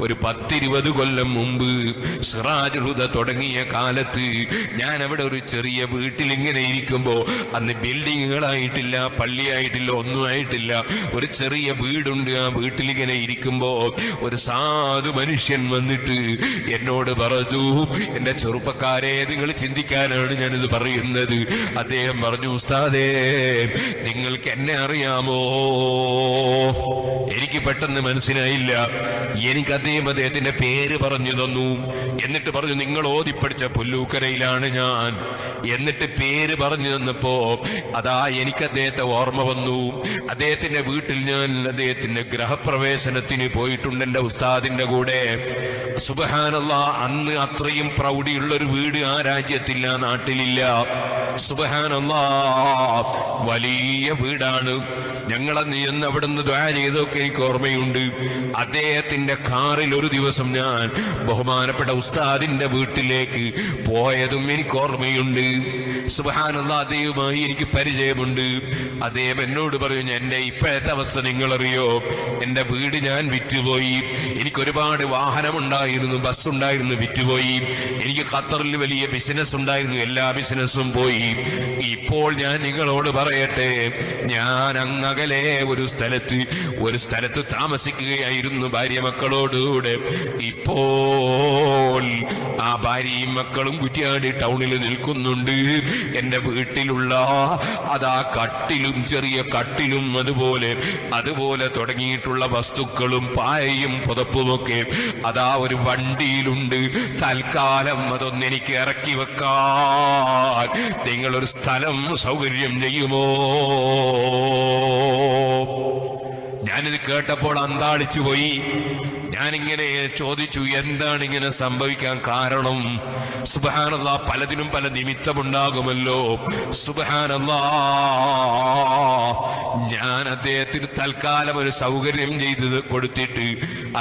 ഒരു 10-20 കൊല്ലം മുമ്പ് സിറാജുൽ ഹുദ തുടങ്ങിയ കാലത്ത് ഞാൻ അവിടെ ഒരു ചെറിയ വീട്ടിൽ ഇങ്ങനെ ഇരിക്കുമ്പോ, അന്ന് ബിൽഡിങ്ങുകളായിട്ടില്ല, പള്ളിയായിട്ടില്ല, ഒന്നും ആയിട്ടില്ല, ഒരു ചെറിയ വീടുണ്ട്. ആ വീട്ടിലിങ്ങനെ ഇരിക്കുമ്പോ ഒരു സാധു മനുഷ്യൻ വന്നിട്ട് എന്നോട് പറഞ്ഞു, എന്റെ ചെറുപ്പക്കാരെ, നിങ്ങൾ ചിന്തിക്കാനാണ് ഞാനിത് പറയുന്നത്. അദ്ദേഹം പറഞ്ഞു, ഉസ്താദേ, നിങ്ങൾക്ക് എന്നെ അറിയാമോ? എനിക്ക് പെട്ടെന്ന് മനസ്സിലായില്ല. എനിക്ക് അദ്ദേഹത്തിന്റെ പേര് പറഞ്ഞു തന്നു. എന്നിട്ട് പറഞ്ഞു, നിങ്ങൾ ഓതിപ്പടിച്ച പുല്ലൂക്കരയിലാണ് ഞാൻ. എന്നിട്ട് പേര് പറഞ്ഞു തന്നപ്പോ അതാ എനിക്ക് അദ്ദേഹത്തെ ഓർമ്മ വന്നു. അദ്ദേഹത്തിന്റെ വീട്ടിൽ ഞാൻ അദ്ദേഹത്തിന്റെ ഗൃഹപ്രവേശനത്തിന് പോയിട്ടുണ്ട് എന്റെ ഉസ്താദിന്റെ കൂടെ. സുബ്ഹാനല്ലാഹ്, അന്ന് അത്രയും പ്രൗഢിയുള്ളൊരു വീട് ആ രാജ്യത്തില്ല, നാട്ടിലില്ല. സുബ്ഹാനല്ലാഹ്, വലിയ വീടാണ്. ഞങ്ങളന്ന് ചെന്ന് അവിടുന്ന് ദുആ ചെയ്തൊക്കെ എനിക്ക് ഓർമ്മയുണ്ട്. അദ്ദേഹത്തിന്റെ കാറിൽ ഒരു ദിവസം ഞാൻ ബഹുമാനപ്പെട്ട ഉസ്താദിന്റെ വീട്ടിലേക്ക് പോയതും എനിക്ക് ഓർമ്മയുണ്ട്. സുബ്ഹാനല്ലാഹ്, അദ്ദേഹവുമായി എനിക്ക് പരിചയമുണ്ട്. അദ്ദേഹം എന്നോട് പറഞ്ഞു, എന്റെ ഇപ്പോഴത്തെ അവസ്ഥ നിങ്ങളറിയോ? എന്റെ വീട് ഞാൻ വിറ്റുപോയി. എനിക്ക് ഒരുപാട് വാഹനമുണ്ടായിരുന്നു, ബസ് ഉണ്ടായിരുന്നു, വിറ്റുപോയി. എനിക്ക് ഖത്തറിൽ വലിയ ബിസിനസ് ഉണ്ടായിരുന്നു, എല്ലാ ബിസിനസ്സും പോയി. ഇപ്പോൾ ഞാൻ നിങ്ങളോട് പറയട്ടെ, ഞാൻ അങ്ങകലെ ഒരു സ്ഥലത്ത് താമസിക്കുകയായിരുന്നു ഭാര്യ മക്കളോടുകൂടെ. ഇപ്പോൾ ആ ഭാര്യയും മക്കളും കുറ്റ്യാടി ടൗണിൽ നിൽക്കുന്നുണ്ട്. എന്റെ വീട്ടിലുള്ള അതാ കട്ടിലും, ചെറിയ കട്ടിലും, അതുപോലെ തുടങ്ങിയിട്ടുള്ള വസ്തുക്കളും പായയും പുതപ്പുമൊക്കെ അതാ ഒരു വണ്ടിയിലുണ്ട്. തൽക്കാലം അതൊന്ന് എനിക്ക് ഇറക്കി വെക്കാൻ നിങ്ങളൊരു സ്ഥലം സൗകര്യം ചെയ്യുമോ? ഞാനിത് കേട്ടപ്പോൾ അന്താളിച്ചു പോയി. ഞാനിങ്ങനെ ചോദിച്ചു, എന്താണ് ഇങ്ങനെ സംഭവിക്കാൻ കാരണം? സുബ്ഹാനല്ലാഹ്, പലതിനും പല നിമിത്തമുണ്ടാകുമല്ലോ. സുബ്ഹാനല്ലാഹ്, ഞാൻ അദ്ദേഹത്തിന് തൽക്കാലം ഒരു സൗകര്യം ചെയ്ത് കൊടുത്തിട്ട്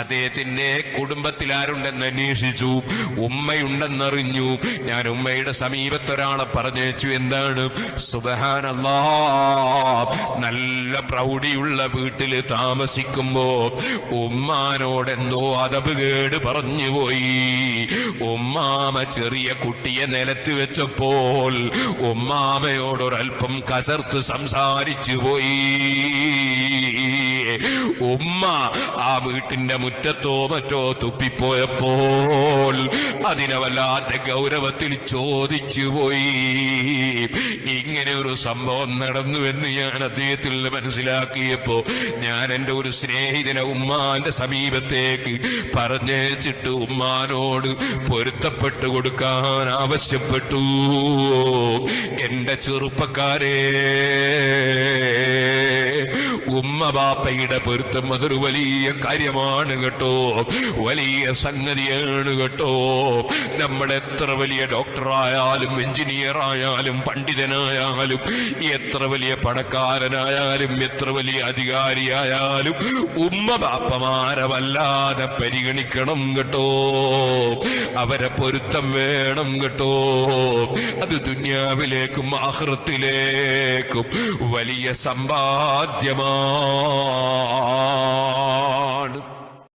അദ്ദേഹത്തിന്റെ കുടുംബത്തിൽ ആരുണ്ടെന്ന് അന്വേഷിച്ചു. ഉമ്മയുണ്ടെന്നറിഞ്ഞു. ഞാൻ ഉമ്മയുടെ സമീപത്തൊരാളെ പറഞ്ഞയച്ചു. എന്താണ്? സുബ്ഹാനല്ലാഹ്, നല്ല പ്രൗഢിയുള്ള വീട്ടില് താമസിക്കുമ്പോ ഉമ്മാനോട് എന്തോ അതബ് കേട് പറഞ്ഞുപോയി. ഉമ്മാമ ചെറിയ കുട്ടിയെ നിലത്ത് വെച്ചപ്പോൾ ഉമ്മാമയോടൊരൽപ്പം കസർത്ത് സംസാരിച്ചു പോയി. ഉമ്മ ആ വീട്ടിന്റെ മുറ്റത്തോ മറ്റോ തുപ്പിപ്പോയപ്പോൾ അതിനെ വല്ലാത്ത ഗൗരവത്തിൽ ചോദിച്ചു പോയി. ഇങ്ങനെ ഒരു സംഭവം നടന്നുവെന്ന് ഞാൻ അദ്ദേഹത്തിൽ നിന്ന് മനസ്സിലാക്കിയപ്പോ ഞാൻ എന്റെ ഒരു സ്നേഹിതനെ ഉമ്മാന്റെ സമീപത്തേക്ക് പറഞ്ഞേച്ചിട്ട് ഉമ്മാനോട് പൊരുത്തപ്പെട്ടു കൊടുക്കാൻ ആവശ്യപ്പെട്ടു. എന്റെ ചെറുപ്പക്കാരെ, ഉമ്മ ബാപ്പയുടെ പൊരുത്തം അതൊരു വലിയ കാര്യമാണ് കേട്ടോ, വലിയ സംഗതിയാണ് കേട്ടോ. നമ്മൾ എത്ര വലിയ ഡോക്ടറായാലും, എഞ്ചിനീയർ ആയാലും, പണ്ഡിതനായാലും, എത്ര വലിയ പണക്കാരനായാലും, എത്ര വലിയ അധികാരിയായാലും ഉമ്മ ബാപ്പമാരെ വല്ലാതെ പരിഗണിക്കണം കേട്ടോ. അവരെ പൊരുത്തം വേണം കേട്ടോ. അത് ദുനിയാവിലേക്കും ആഖിറത്തിലേക്കും വലിയ സമ്പാദ്യമാണ്.